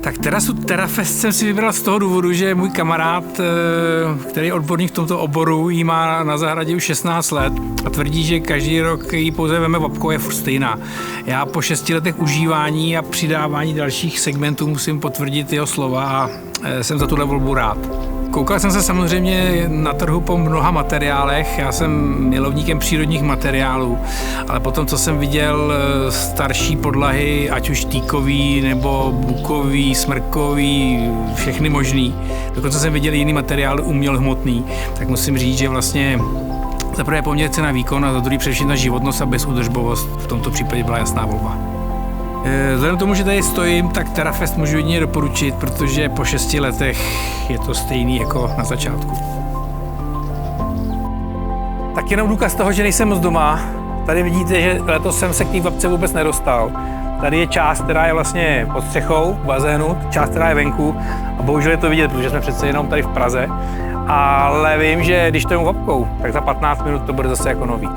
Tak terasu Terafest jsem si vybral z toho důvodu, že můj kamarád, který je odborník v tomto oboru, jí má na zahradě už 16 let a tvrdí, že každý rok jí pouze veme babkou, je furt stejná. Já po 6 letech užívání a přidávání dalších segmentů musím potvrdit jeho slova a jsem za tuhle volbu rád. Koukal jsem se samozřejmě na trhu po mnoha materiálech, já jsem milovníkem přírodních materiálů, ale potom, co jsem viděl starší podlahy, ať už týkový nebo bukový, smrkový, všechny možný, dokonce jsem viděl jiný materiál umělohmotný, tak musím říct, že vlastně za prvé poměr cena výkon a za druhý především na životnost a bezúdržbovost v tomto případě byla jasná volba. Vzhledem k tomu, že tady stojím, tak Terafest můžu jedině doporučit, protože po 6 letech je to stejný jako na začátku. Tak jenom důkaz toho, že nejsem moc doma. Tady vidíte, že letos jsem se k té babce vůbec nedostal. Tady je část, která je vlastně pod střechou bazénu, část, která je venku a bohužel je to vidět, protože jsme přece jenom tady v Praze. Ale vím, že když to jdu babkou, tak za 15 minut to bude zase jako nový.